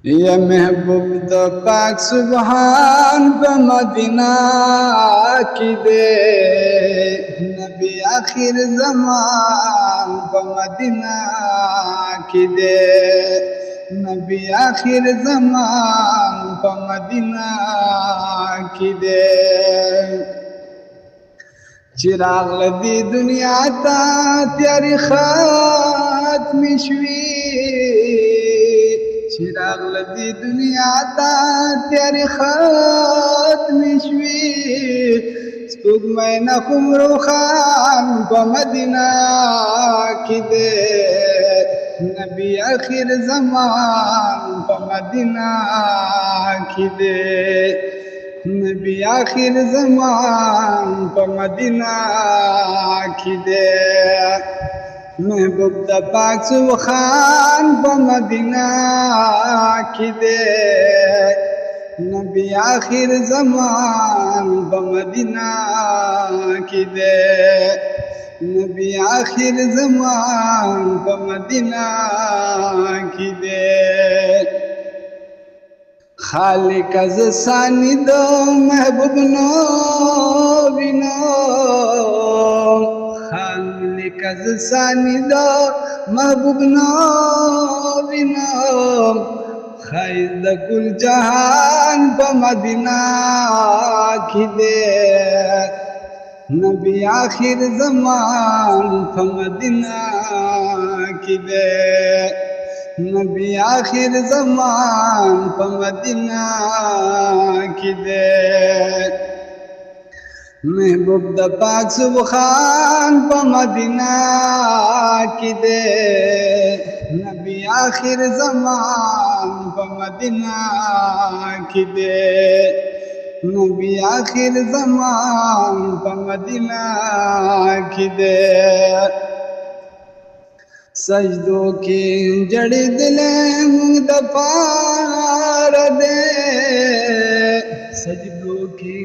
या महबूब द पाक सुबहान ब मदीना की दे नबी आखिर जमान ब मदीना की दे नबी आखिर जमान ब मदीना की दे चिराग लदी दुनिया ता त्यारी खात मिशवी चिराग लदी दुनिया ता त्यारी खात मिशवी स्पुग मैना कुमरो खान ब मदीना की दे नबी आखिर जमान ब मदीना की दे नबी आखिर जमान ब मदीना की दे महबूब द पाक सुबहान ब मदीना की दे नबी आखिर जमान ब मदीना की दे नबी आखिर जमान ब मदीना की दे खालिक अज सानी दो महबूब नो बिनो खालिक अज सानी दो महबूब नो बिनो खैद कुल जहान ब मदीना की दे नबी आखिर जमान ब मदीना की दे नबी आखिर जमान ब मदीना की दे महबूब द पाक सुबहान ब मदीना की दे नबी आखिर जमान ब मदीना की दे नबी आखिर जमान ब मदीना की दे सजदों की जड़ी दिले मुंग दफार दे सजदों की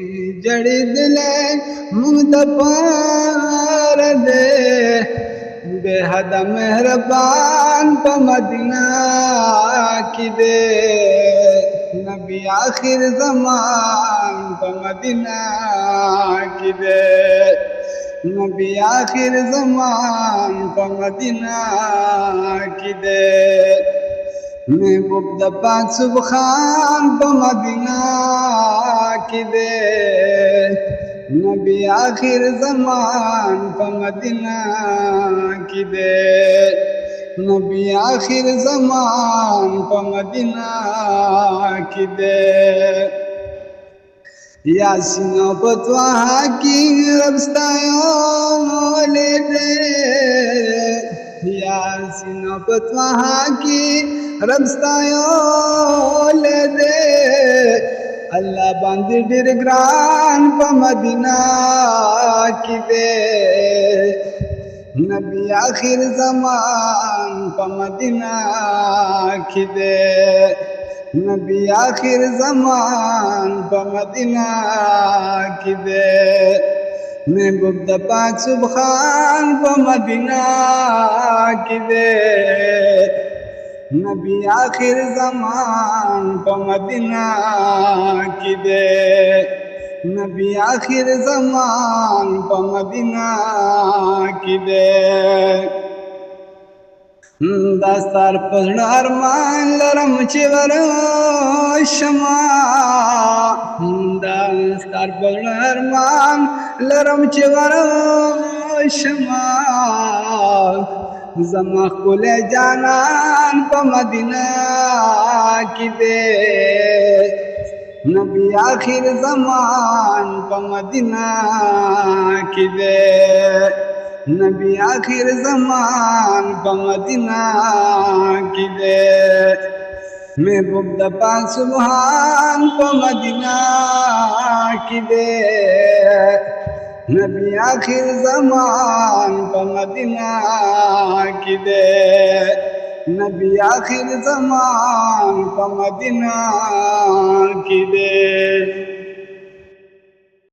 जड़ी दिले मुंग दफार दे बेहद मेहरबान ब मदीना की दे नबी आखिर जमान ब मदीना की दे नबी आखिर जमान ब मदीना की दे महबूब द पाक सुबहान ब मदीना की दे नबी आखिर जमान ब मदीना की दे नबी आखिर जमान ब मदीना की दे यासीनो बतवा की रब्स्तायो ले दे यासीनो बतवा की रब्स्तायो ले दे अल्लाह बंद डिरग्रान ब मदीना की दे नबी आखिर जमान ब मदीना की दे नबी आखिर जमान ब मदीना की दे महबूब द पाक सुबहान ब मदीना की दे नबी आखिर जमान ब मदीना की दे नबी आखिर जमान ब मदीना की दे दस्तार पढ़णार मान लरम चिवर शमा दस्तार पढ़णार मान लरम चिवर शमा जमा कुले जानान ब मदीना की दे नबी आखिर जमान ब मदीना की दे नबी आखिर जमान ब मदीना की दे महबूब द पाक सुबहान ब मदीना की दे नबी आखिर जमान ब मदीना की दे नबी आखिर जमान ब मदीना की दे।